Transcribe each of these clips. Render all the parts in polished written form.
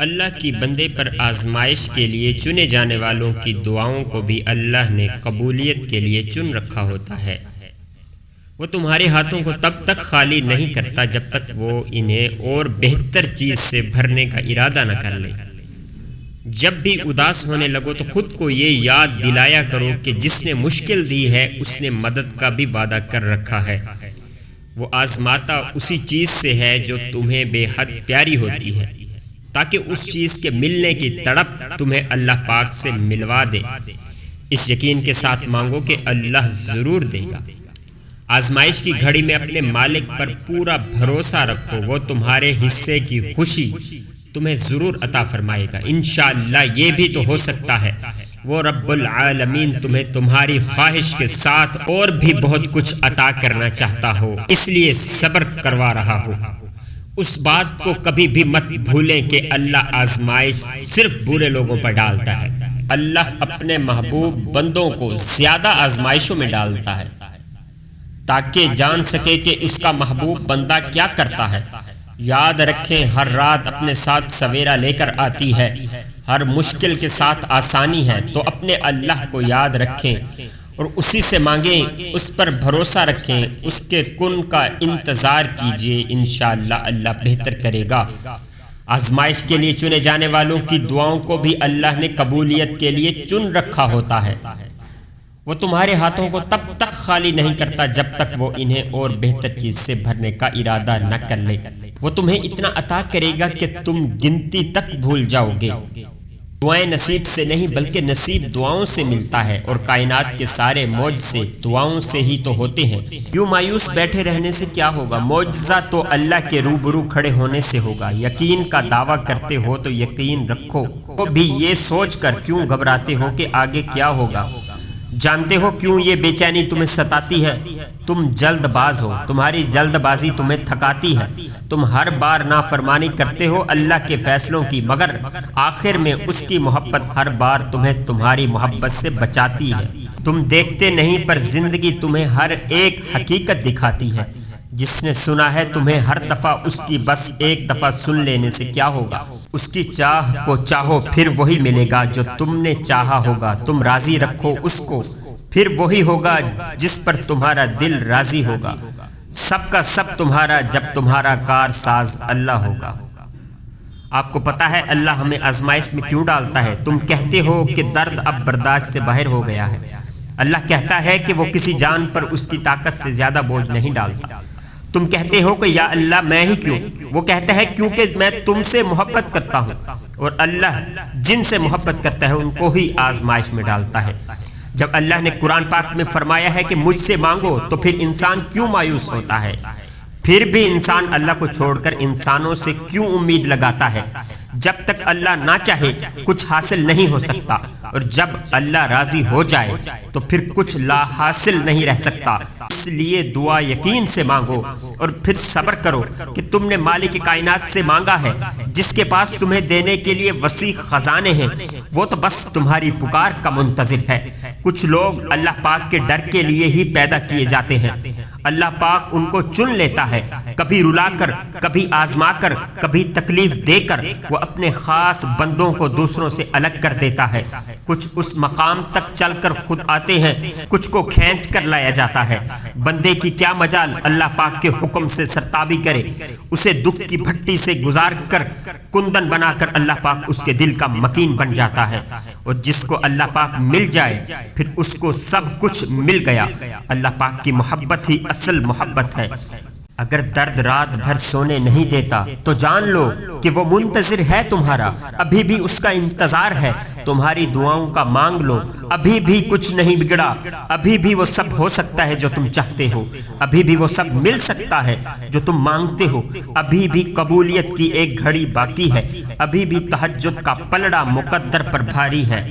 اللہ کی بندے پر آزمائش کے لیے چنے جانے والوں کی دعاؤں کو بھی اللہ نے قبولیت کے لیے چن رکھا ہوتا ہے۔ وہ تمہارے ہاتھوں کو تب تک خالی نہیں کرتا جب تک وہ انہیں اور بہتر چیز سے بھرنے کا ارادہ نہ کر لے۔ جب بھی اداس ہونے لگو تو خود کو یہ یاد دلایا کرو کہ جس نے مشکل دی ہے اس نے مدد کا بھی وعدہ کر رکھا ہے۔ وہ آزماتا اسی چیز سے ہے جو تمہیں بے حد پیاری ہوتی ہے، تاکہ اس چیز کے ملنے کی تڑپ تمہیں اللہ پاک سے ملوا دے۔ اس یقین کے ساتھ مانگو کہ اللہ ضرور دے گا۔ آزمائش کی گھڑی میں اپنے مالک پر پورا بھروسہ رکھو، وہ تمہارے حصے کی خوشی تمہیں ضرور عطا فرمائے گا۔ انشاءاللہ یہ بھی تو ہو سکتا ہے وہ رب العالمین تمہیں تمہاری خواہش کے ساتھ اور بھی بہت کچھ عطا کرنا چاہتا ہو، اس لیے صبر کروا رہا ہو۔ اس بات کو کبھی بھی مت بھولیں کہ اللہ آزمائش صرف برے لوگوں پر ڈالتا ہے۔ اللہ اپنے محبوب بندوں کو زیادہ آزمائشوں میں ڈالتا ہے تاکہ جان سکے کہ اس کا محبوب بندہ کیا کرتا ہے۔ یاد رکھیں، ہر رات اپنے ساتھ سویرا لے کر آتی ہے، ہر مشکل کے ساتھ آسانی ہے۔ تو اپنے اللہ کو یاد رکھیں اور اسی سے مانگیں، اس پر بھروسہ رکھیں، اس کے کن کا انتظار کیجیے، انشاءاللہ اللہ بہتر کرے گا۔ آزمائش کے لیے چنے جانے والوں کی دعاؤں کو بھی اللہ نے قبولیت کے لیے چن رکھا ہوتا ہے۔ وہ تمہارے ہاتھوں کو تب تک خالی نہیں کرتا جب تک وہ انہیں اور بہتر چیز سے بھرنے کا ارادہ نہ کر لے۔ وہ تمہیں اتنا عطا کرے گا کہ تم گنتی تک بھول جاؤ گے۔ دعائیں نصیب سے نہیں بلکہ نصیب دعاؤں سے ملتا ہے، اور کائنات کے سارے معجزے دعاؤں سے ہی تو ہوتے ہیں۔ یوں مایوس بیٹھے رہنے سے کیا ہوگا؟ معجزہ تو اللہ کے روبرو کھڑے ہونے سے ہوگا۔ یقین کا دعویٰ کرتے ہو تو یقین رکھو، وہ بھی یہ سوچ کر کیوں گھبراتے ہو کہ آگے کیا ہوگا؟ جانتے ہو کیوں یہ بے چینی تمہیں ستاتی ہے؟ تم جلد باز ہو، تمہاری جلد بازی تمہیں تھکاتی ہے۔ تم ہر بار نافرمانی کرتے ہو اللہ کے فیصلوں کی، مگر آخر میں اس کی محبت ہر بار تمہیں تمہاری محبت سے بچاتی ہے۔ تم دیکھتے نہیں پر زندگی تمہیں ہر ایک حقیقت دکھاتی ہے۔ جس نے سنا ہے تمہیں ہر دفعہ اس کی بس ایک دفعہ سن لینے سے کیا ہوگا؟ اس کی چاہ کو چاہو پھر وہی ملے گا جو تم نے چاہا ہوگا۔ تم راضی رکھو اس کو، پھر وہی ہوگا جس پر تمہارا دل راضی ہوگا۔ سب کا سب تمہارا جب تمہارا کار ساز اللہ ہوگا۔ آپ کو پتا ہے اللہ ہمیں آزمائش میں کیوں ڈالتا ہے؟ تم کہتے ہو کہ درد اب برداشت سے باہر ہو گیا ہے۔ اللہ کہتا ہے کہ وہ کسی جان پر اس کی طاقت سے زیادہ بوجھ نہیں ڈالتا۔ تم کہتے ہو کہ یا اللہ میں ہی کیوں؟ وہ کہتا ہے کیونکہ میں تم سے محبت کرتا ہوں، اور اللہ جن سے محبت کرتا ہے ان کو ہی آزمائش میں ڈالتا ہے۔ جب اللہ نے قرآن پاک میں فرمایا ہے کہ مجھ سے مانگو، تو پھر انسان کیوں مایوس ہوتا ہے؟ پھر بھی انسان اللہ کو چھوڑ کر انسانوں سے کیوں امید لگاتا ہے؟ جب تک اللہ نہ چاہے کچھ حاصل نہیں ہو سکتا، اور جب اللہ راضی ہو جائے تو پھر کچھ لا حاصل نہیں رہ سکتا۔ اس لیے دعا یقین سے مانگو اور پھر صبر کرو کہ تم نے مالک کائنات سے مانگا ہے، جس کے پاس تمہیں دینے کے لیے وسیع خزانے ہیں۔ وہ تو بس تمہاری پکار کا منتظر ہے۔ کچھ لوگ اللہ پاک کے ڈر کے لیے ہی پیدا کیے جاتے ہیں۔ اللہ پاک ان کو چن لیتا ہے، کبھی رلا کر، کبھی آزما کر، کبھی تکلیف دے کر۔ وہ اپنے خاص بندوں کو دوسروں سے الگ کر دیتا ہے۔ کچھ اس مقام تک چل کر خود آتے ہیں، کچھ کو کھینچ کر لایا جاتا ہے۔ بندے کی کیا مجال اللہ پاک کے حکم سے سرتابی کرے؟ اسے دکھ کی بھٹی سے گزار کر کندن بنا کر اللہ پاک اس کے دل کا مکین بن جاتا ہے، اور جس کو اللہ پاک مل جائے پھر اس کو سب کچھ مل گیا۔ اللہ پاک کی محبت ہی اصل محبت ہے۔ اگر درد رات بھر سونے نہیں دیتا تو جان لو کہ وہ منتظر ہے تمہارا، ابھی بھی اس کا انتظار ہے۔ تمہاری دعاؤں کا مانگ لو، ابھی بھی کچھ نہیں بگڑا، ابھی بھی وہ سب ہو سکتا ہے جو تم چاہتے ہو، ابھی بھی وہ سب مل سکتا ہے جو تم مانگتے ہو، ابھی بھی قبولیت کی ایک گھڑی باقی ہے، ابھی بھی تہجد کا پلڑا مقدر پر بھاری ہے۔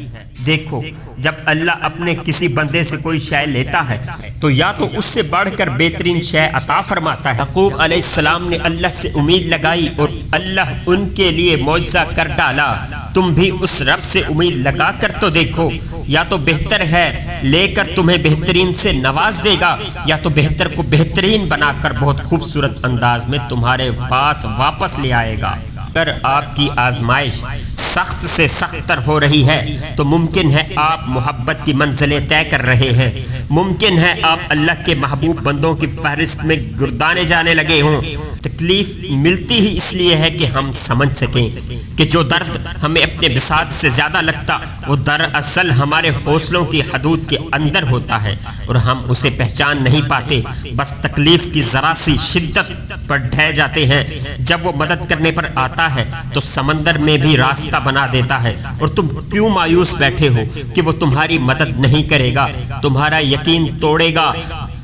دیکھو، جب اللہ اپنے کسی بندے سے کوئی شے لیتا ہے تو یا تو اس سے بڑھ کر بہترین شے عطا فرماتا ہے۔ یعقوب علیہ السلام نے اللہ سے امید لگائی اور اللہ ان کے لیے معجزہ کر ڈالا۔ تم بھی اس رب سے امید لگا کر تو دیکھو، یا تو بہتر ہے لے کر تمہیں بہترین سے نواز دے گا، یا تو بہتر کو بہترین بنا کر بہت خوبصورت انداز میں تمہارے پاس واپس لے آئے گا۔ اگر آپ کی آزمائش سخت سے سخت تر ہو رہی ہے تو ممکن ہے آپ محبت کی منزلیں طے کر رہے ہیں، ممکن ہے آپ اللہ کے محبوب بندوں کی فہرست میں گردانے جانے لگے ہوں۔ تکلیف ملتی ہی اس لیے ہے کہ ہم سمجھ سکیں کہ جو درد ہمیں اپنے بساط سے زیادہ لگتا وہ دراصل ہمارے حوصلوں کی حدود کے اندر ہوتا ہے اور ہم اسے پہچان نہیں پاتے، بس تکلیف کی ذرا سی شدت پر ڈھہ جاتے ہیں۔ جب وہ مدد کرنے پر آتا ہے تو سمندر میں بھی راستہ بنا دیتا ہے، اور تم کیوں مایوس بیٹھے ہو کہ وہ تمہاری مدد نہیں کرے گا، تمہارا یقین توڑے گا۔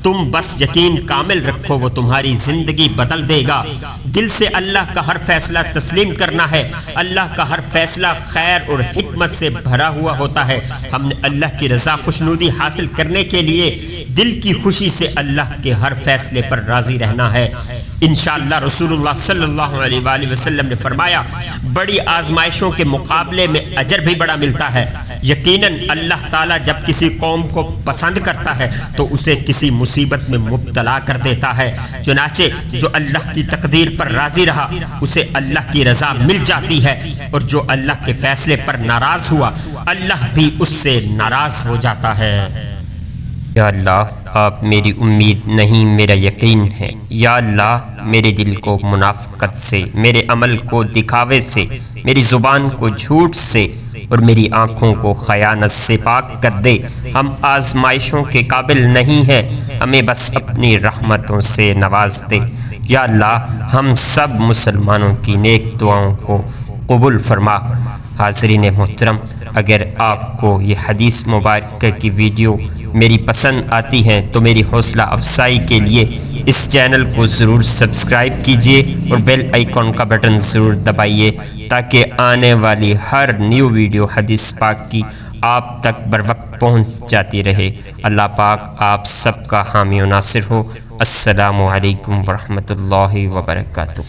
تم بس یقین کامل رکھو، وہ تمہاری زندگی بدل دے گا۔ دل سے اللہ کا ہر فیصلہ تسلیم کرنا ہے، اللہ کا ہر فیصلہ خیر اور حکمت سے بھرا ہوا ہوتا ہے۔ ہم نے اللہ کی رضا خوشنودی حاصل کرنے کے لیے دل کی خوشی سے اللہ کے ہر فیصلے پر راضی رہنا ہے۔ انشاءاللہ رسول اللہ صلی اللہ علیہ وآلہ وسلم نے فرمایا، بڑی آزمائشوں کے مقابلے میں اجر بھی بڑا ملتا ہے۔ یقیناً اللہ تعالیٰ جب کسی قوم کو پسند کرتا ہے تو اسے کسی مصیبت میں مبتلا کر دیتا ہے، چنانچہ جو اللہ کی تقدیر پر راضی رہا اسے اللہ کی رضا مل جاتی ہے، اور جو اللہ کے فیصلے پر ناراض ہوا اللہ بھی اس سے ناراض ہو جاتا ہے۔ یا اللہ آپ میری امید نہیں میرا یقین ہے، یا اللہ میرے دل کو منافقت سے، میرے عمل کو دکھاوے سے، میری زبان کو جھوٹ سے اور میری آنکھوں کو خیانت سے پاک کر دے۔ ہم آزمائشوں کے قابل نہیں ہیں، ہمیں بس اپنی رحمتوں سے نواز دے۔ یا اللہ ہم سب مسلمانوں کی نیک دعاؤں کو قبول فرما۔ حاضرین محترم، اگر آپ کو یہ حدیث مبارکہ کی ویڈیو میری پسند آتی ہیں تو میری حوصلہ افزائی کے لیے اس چینل کو ضرور سبسکرائب کیجیے اور بیل آئیکن کا بٹن ضرور دبائیے تاکہ آنے والی ہر نیو ویڈیو حدیث پاک کی آپ تک بر وقت پہنچ جاتی رہے۔ اللہ پاک آپ سب کا حامی و ناصر ہو۔ السلام علیکم ورحمۃ اللہ وبرکاتہ۔